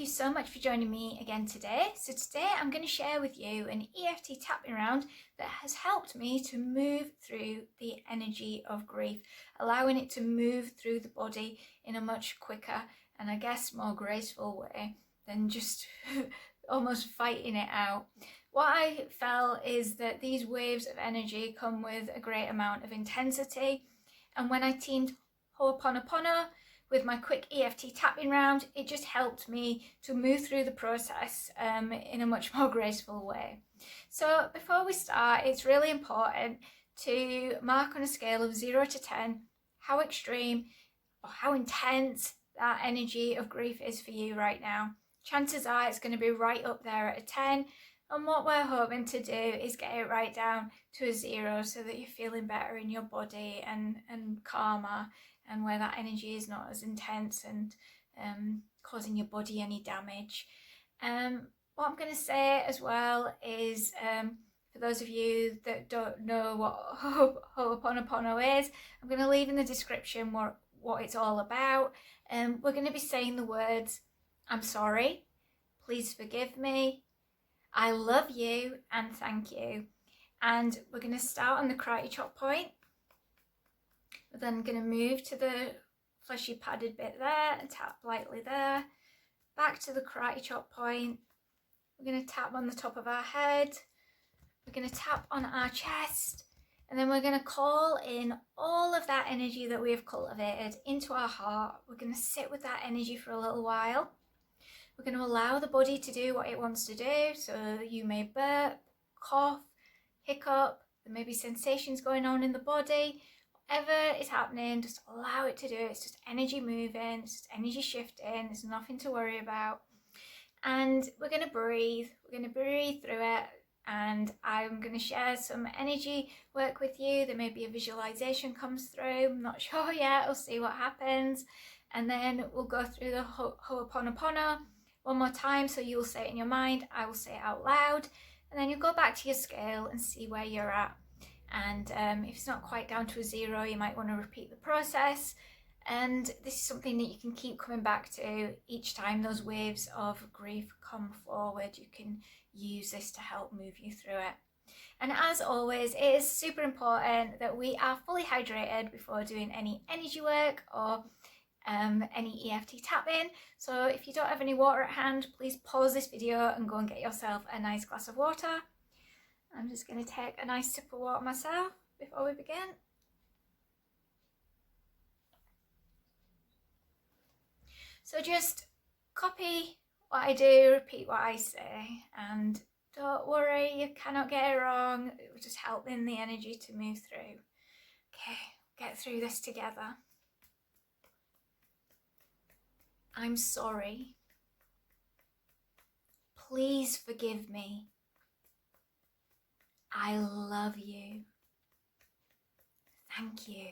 you so much for joining me again today. So today I'm going to share with you an EFT tapping round that has helped me to move through the energy of grief, allowing it to move through the body in a much quicker and I guess more graceful way than just almost fighting it out. What I felt is that these waves of energy come with a great amount of intensity, and when I teamed Ho'oponopono with my quick EFT tapping round, it just helped me to move through the process in a much more graceful way. So before we start, it's really important to mark on a scale of 0 to 10 how extreme or how intense that energy of grief is for you right now. Chances are it's going to be right up there at a 10, and what we're hoping to do is get it right down to a 0 so that you're feeling better in your body and calmer, and where that energy is not as intense and causing your body any damage. What I'm going to say as well is, for those of you that don't know what Ho'oponopono is, I'm going to leave in the description what it's all about. We're going to be saying the words, I'm sorry, please forgive me, I love you, and thank you. And we're going to start on the karate chop point. We're then going to move to the fleshy padded bit there and tap lightly there. Back to the karate chop point. We're going to tap on the top of our head. We're going to tap on our chest. And then we're going to call in all of that energy that we have cultivated into our heart. We're going to sit with that energy for a little while. We're going to allow the body to do what it wants to do. So you may burp, cough, hiccup. There may be sensations going on in the body. Whatever is happening, just allow it to do it. It's just energy moving, it's just energy shifting. There's nothing to worry about. And we're going to breathe. We're going to breathe through it. And I'm going to share some energy work with you. There may be a visualization comes through. I'm not sure yet. We'll see what happens. And then we'll go through the Ho'oponopono one more time. So you'll say it in your mind. I will say it out loud. And then you'll go back to your scale and see where you're at. And if it's not quite down to a 0, you might want to repeat the process. And this is something that you can keep coming back to each time those waves of grief come forward. You can use this to help move you through it. And as always, it is super important that we are fully hydrated before doing any energy work or any EFT tapping. So if you don't have any water at hand, please pause this video and go and get yourself a nice glass of water. I'm just going to take a nice sip of water myself before we begin. So just copy what I do, repeat what I say, and don't worry, you cannot get it wrong. It will just help in the energy to move through. Okay, get through this together. I'm sorry. Please forgive me. I love you. Thank you.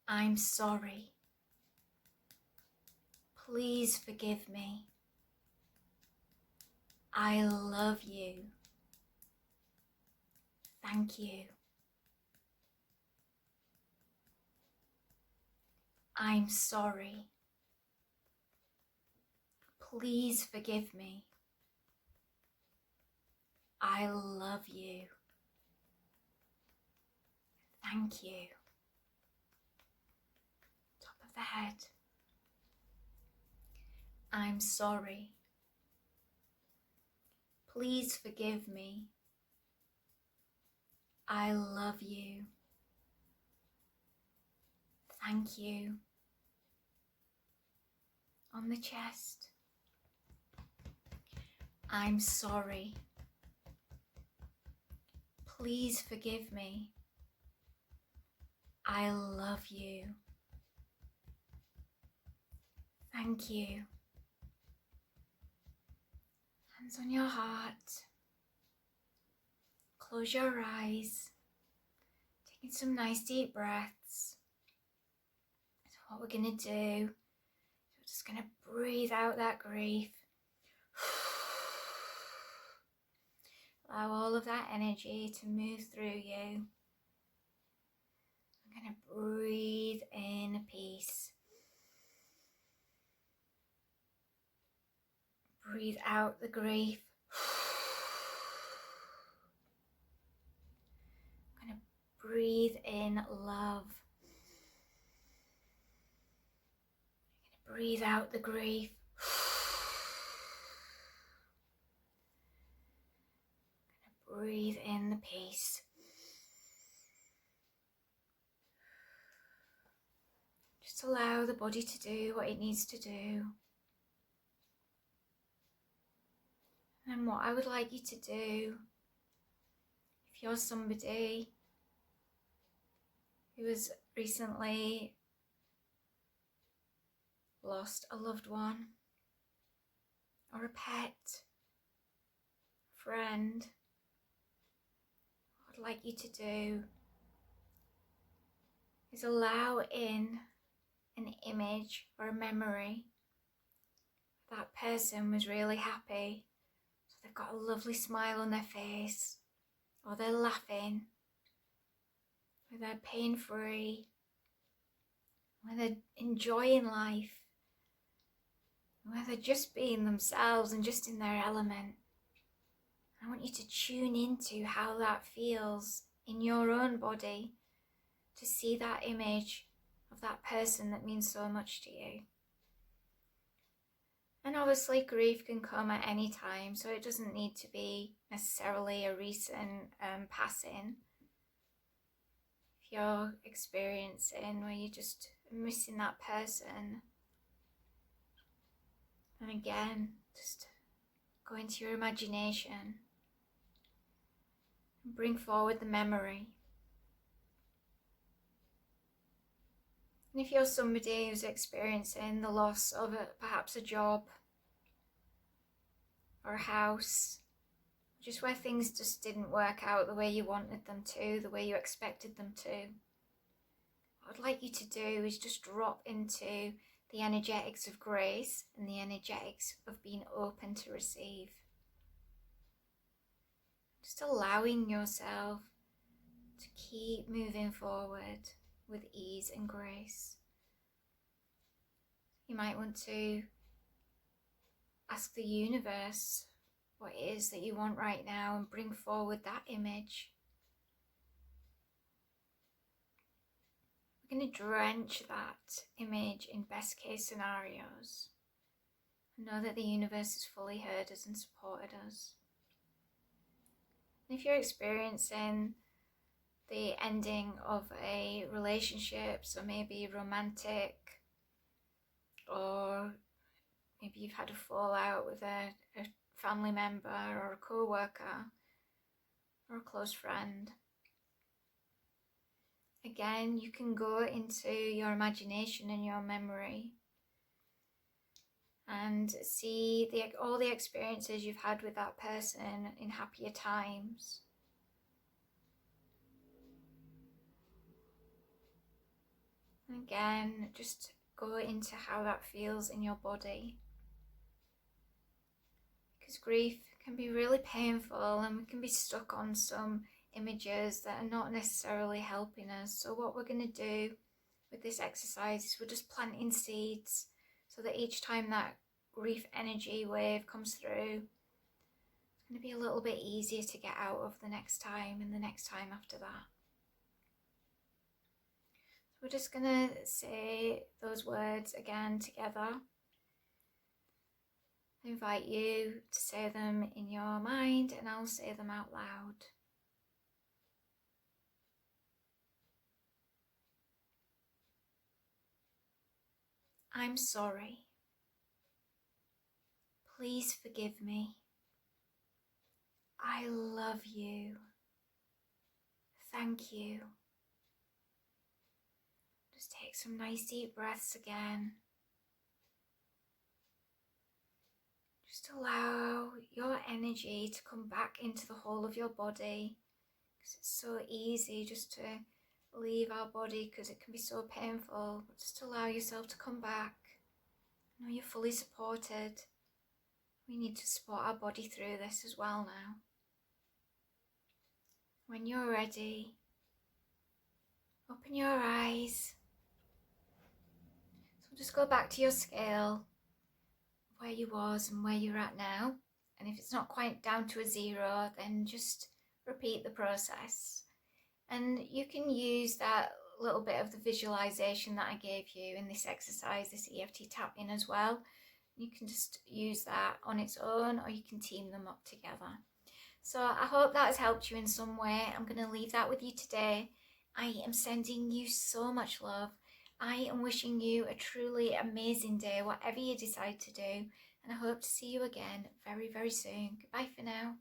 I'm sorry. Please forgive me. I love you. Thank you. I'm sorry. Please forgive me. I love you. Thank you. Top of the head. I'm sorry. Please forgive me. I love you. Thank you. On the chest. I'm sorry. Please forgive me. I love you. Thank you. Hands on your heart. Close your eyes. Taking some nice deep breaths. So what we're going to do, we're just going to breathe out that grief. Allow all of that energy to move through you. I'm going to breathe in peace. breathe out the grief. I'm going to breathe in love. I'm going to breathe out the grief. I'm going to breathe in the peace. Just allow the body to do what it needs to do. And what I would like you to do, if you're somebody who has recently lost a loved one, or a pet, friend, what I'd like you to do is allow in an image or a memory. That person was really happy, so they've got a lovely smile on their face, or they're laughing, or they're pain-free, or they're enjoying life, or they're just being themselves and just in their element. I want you to tune into how that feels in your own body, to see that image of that person that means so much to you. And obviously grief can come at any time, so it doesn't need to be necessarily a recent passing. If you're experiencing where you're just missing that person, and again, just go into your imagination and bring forward the memory. And if you're somebody who's experiencing the loss of perhaps a job or a house, just where things just didn't work out the way you wanted them to, the way you expected them to, what I'd like you to do is just drop into the energetics of grace and the energetics of being open to receive. Just allowing yourself to keep moving forward with ease and grace. You might want to ask the universe what it is that you want right now and bring forward that image. We're going to drench that image in best case scenarios. Know that the universe has fully heard us and supported us. And if you're experiencing the ending of a relationship, so maybe romantic, or maybe you've had a fallout with a family member or a co-worker or a close friend, again, you can go into your imagination and your memory and see all the experiences you've had with that person in happier times. And again, just go into how that feels in your body. Because grief can be really painful and we can be stuck on some images that are not necessarily helping us. So what we're going to do with this exercise is we're just planting seeds so that each time that grief energy wave comes through, it's going to be a little bit easier to get out of the next time and the next time after that. So we're just going to say those words again together. I invite you to say them in your mind and I'll say them out loud. I'm sorry. Please forgive me. I love you. Thank you. Just take some nice deep breaths again. Just allow your energy to come back into the whole of your body, because it's so easy just to leave our body because it can be so painful. But just allow yourself to come back. Know you're fully supported. We need to support our body through this as well now. When you're ready, open your eyes. So just go back to your scale where you was and where you're at now. And if it's not quite down to a 0, then just repeat the process. And you can use that little bit of the visualization that I gave you in this exercise, this EFT tapping as well. You can just use that on its own, or you can team them up together. So I hope that has helped you in some way. I'm going to leave that with you today. I am sending you so much love. I am wishing you a truly amazing day, whatever you decide to do. And I hope to see you again very, very soon. Goodbye for now.